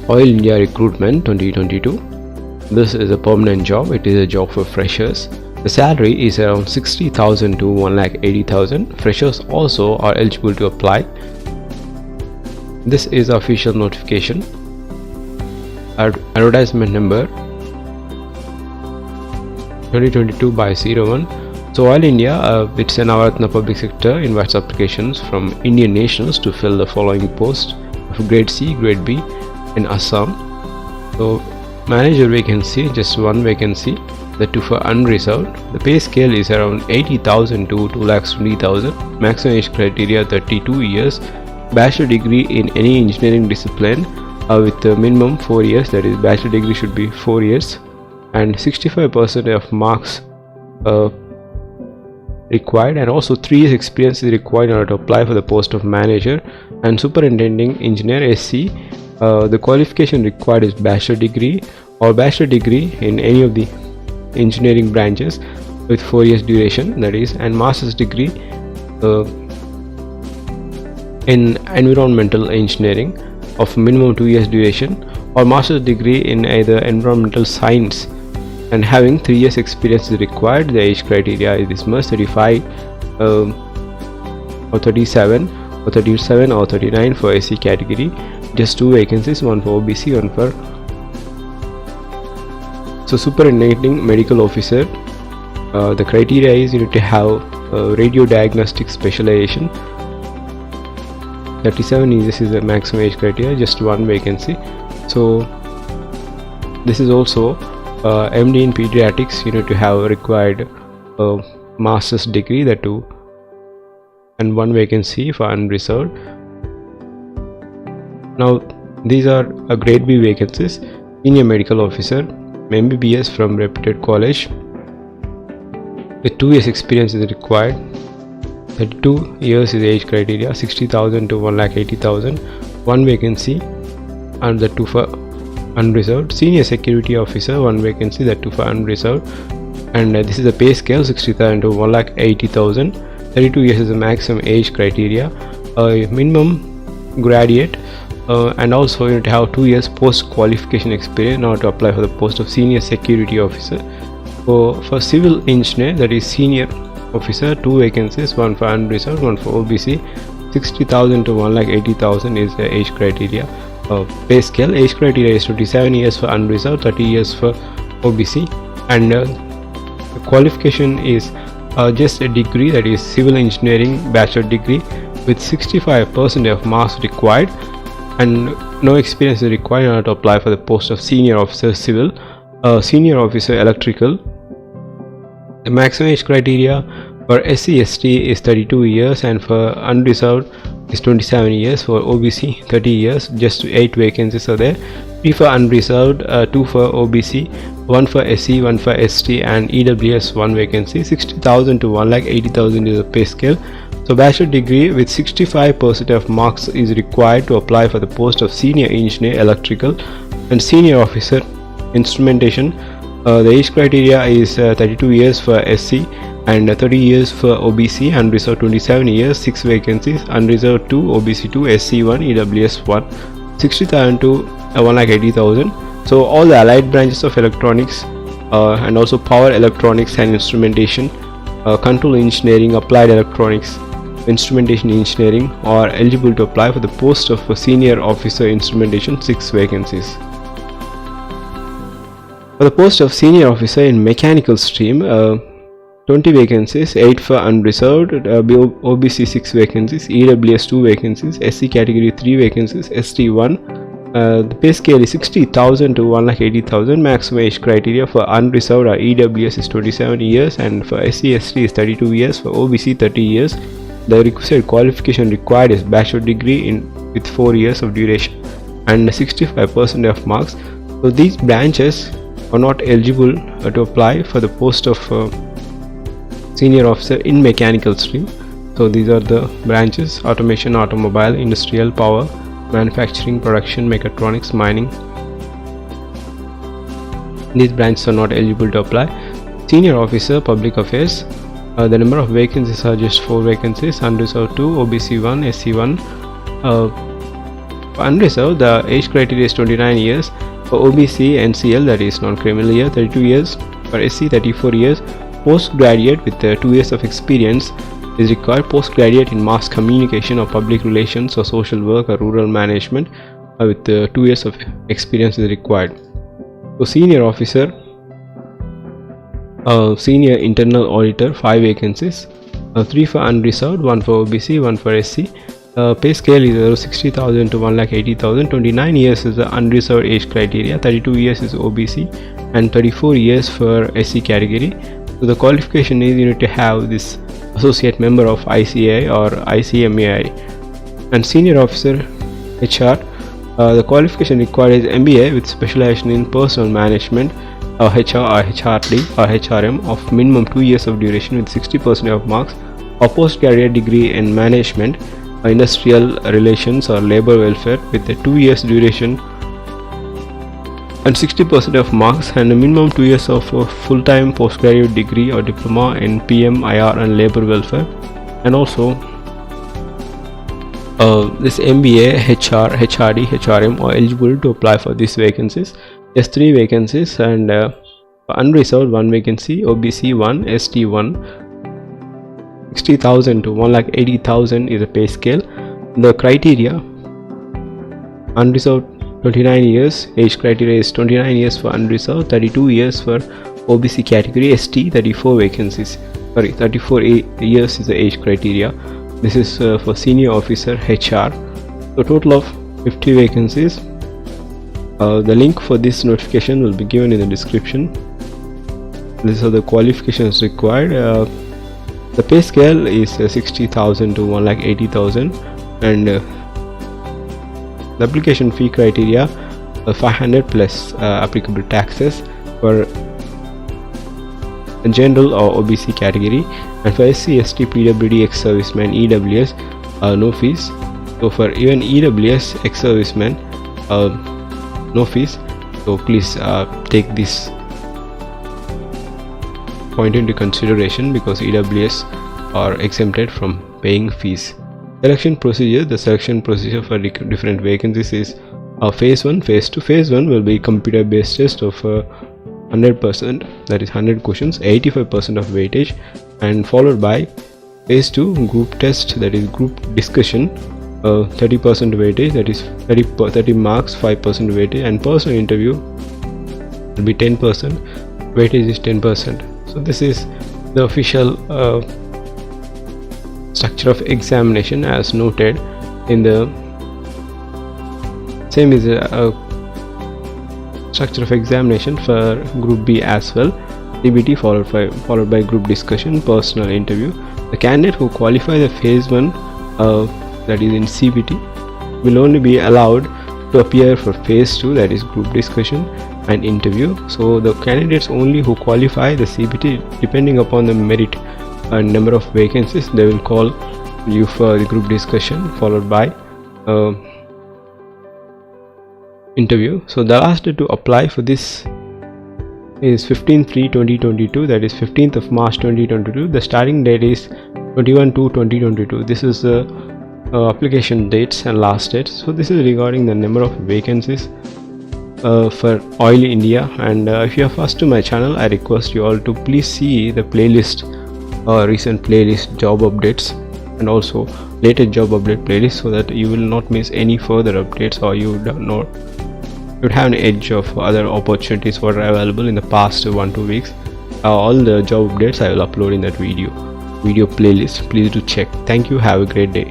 Oil India Recruitment 2022. This is a permanent job. It is a job for freshers. The salary is around 60,000 to 1,80,000. Freshers also are eligible to apply. This is official notification. Advertisement number 2022 by 01. So Oil India, it's an Navaratna public sector, invites applications from Indian nationals to fill the following posts of grade C, grade B in Assam. So manager vacancy, just one vacancy, the two for unreserved. The pay scale is around 80,000 to 2,20,000. Maximum age criteria 32 years. Bachelor degree in any engineering discipline with a minimum 4 years, that is bachelor degree should be 4 years, and 65% of marks required, and also 3 years experience is required in order to apply for the post of manager. And superintending engineer SC, the qualification required is bachelor degree or bachelor degree in any of the engineering branches with 4 years duration, that is, and master's degree in environmental engineering of minimum 2 years duration, or master's degree in either environmental science and having 3 years experience is required. The age criteria is this much: 35 or 37 or 37 or 39 for SC category. Just 2 vacancies, one for OBC, one for superintending medical officer. The criteria is you need to have radio diagnostic specialization. 37 years is the maximum age criteria, just 1 vacancy. So this is also MD in pediatrics. You need to have required master's degree, that too, and 1 vacancy for unreserved. Now these are grade B vacancies. Senior medical officer, MBBS from reputed college with 2 years experience is required. 32 years is the age criteria. 60,000 to 1,80,000. 1 vacancy, and the 2 for unreserved. Senior security officer, 1 vacancy, that 2 for unreserved. And this is the pay scale: 60,000 to 1,80,000. 32 years is the maximum age criteria. Minimum graduate, and also you need to have 2 years post qualification experience in order to apply for the post of senior security officer. For civil engineer, that is senior officer, 2 vacancies, 1 for unreserved, 1 for OBC. 60,000 to 1,80,000 is the age criteria. Pay scale: age criteria is 27 years for unreserved, 30 years for OBC, and the qualification is just a degree, that is civil engineering bachelor degree with 65% of marks required, and no experience is required in order to apply for the post of senior officer civil. Senior officer electrical, the maximum age criteria for SC ST is 32 years, and for unreserved is 27 years. For OBC 30 years. Just 8 vacancies are there: 3 for unreserved, 2 for OBC, 1 for SC, 1 for ST, and EWS 1 vacancy. 60,000 to 1,80,000 is the pay scale. So bachelor degree with 65% of marks is required to apply for the post of senior engineer electrical and senior officer instrumentation. The age criteria is 32 years for SC and 30 years for OBC. Unreserved 27 years, 6 vacancies. Unreserved 2, OBC 2, SC 1, EWS 1. 60,000 to 1,80,000. So all the allied branches of electronics and also power electronics and instrumentation, control engineering, applied electronics, instrumentation engineering are eligible to apply for the post of a senior officer instrumentation. 6 vacancies. For the post of senior officer in mechanical stream, 20 vacancies, 8 for unreserved, OBC 6 vacancies, EWS 2 vacancies, SC category 3 vacancies, ST 1. The pay scale is 60,000 to 1,80,000. Maximum age criteria for unreserved or EWS is 27 years, and for SC ST is 32 years. For OBC 30 years. The requisite qualification required is bachelor degree with 4 years of duration and 65% of marks. So these branches are not eligible to apply for the post of senior officer in mechanical stream. So these are the branches: automation, automobile, industrial, power, manufacturing, production, mechatronics, mining. These branches are not eligible to apply. Senior officer public affairs, the number of vacancies are just 4 vacancies: unreserved 2, OBC 1, SC 1. For unreserved, the age criteria is 29 years. For OBC NCL, that is non-criminal year, 32 years. For SC, 34 years. Postgraduate with 2 years of experience is required. Postgraduate in mass communication or public relations or social work or rural management with 2 years of experience is required. So senior officer, senior internal auditor, 5 vacancies, 3 for unreserved, 1 for OBC, 1 for SC. Pay scale is 60,000 to 1,80,000. 29 years is the unreserved age criteria, 32 years is OBC, and 34 years for SC category. So the qualification is you need to have this associate member of ICAI or ICMAI. And senior officer HR, the qualification required is MBA with specialization in personal management, HR or HRD or HRM of minimum 2 years of duration with 60% of marks, or postgraduate degree in management, industrial relations or labor welfare with a 2 years duration and 60% of marks, and a minimum 2 years of full-time postgraduate degree or diploma in PM, IR and labor welfare. And also this MBA, HR, HRD, HRM are eligible to apply for these vacancies. There's 3 vacancies, and unreserved 1 vacancy, OBC 1, ST 1. 60,000 to 1,80,000 is a pay scale. The criteria: unreserved 29 years, age criteria is 29 years for unreserved, 32 years for OBC category, ST 34 vacancies. 34 years is the age criteria. This is for senior officer HR. So total of 50 vacancies. The link for this notification will be given in the description. These are the qualifications required. The pay scale is 60,000 to 1,80,000, and the application fee criteria 500 plus applicable taxes for general or OBC category, and for SC, ST, PWD, ex-servicemen, EWS no fees. So for even EWS ex-servicemen no fees. So please take this point into consideration, because EWS are exempted from paying fees. Selection procedure: the selection procedure for different vacancies is phase 1, phase 2. Phase 1 will be computer based test of 100%, that is 100 questions, 85% of weightage, and followed by phase 2 group test, that is group discussion, 30% weightage, that is 30 marks, 5% weightage, and personal interview will be 10%, weightage is 10%. So this is the official structure of examination as noted in the same is a structure of examination for group B as well. CBT followed by group discussion, personal interview. The candidate who qualify the phase 1 that is in CBT will only be allowed to appear for phase 2, that is group discussion and interview. So the candidates only who qualify the CBT, depending upon the merit and number of vacancies, they will call you for the group discussion followed by interview. So the last day to apply for this is 15/3/2022, that is 15th of March 2022. The starting date is 21/2/2022. This is the application dates and last dates. So this is regarding the number of vacancies for Oil India. And if you are first to my channel, I request you all to please see the playlist, recent playlist, job updates, and also latest job update playlist, so that you will not miss any further updates, or you would have an edge of other opportunities what are available in the past 1-2 weeks. All the job updates I will upload in that video playlist. Please do check. Thank you. Have a great day.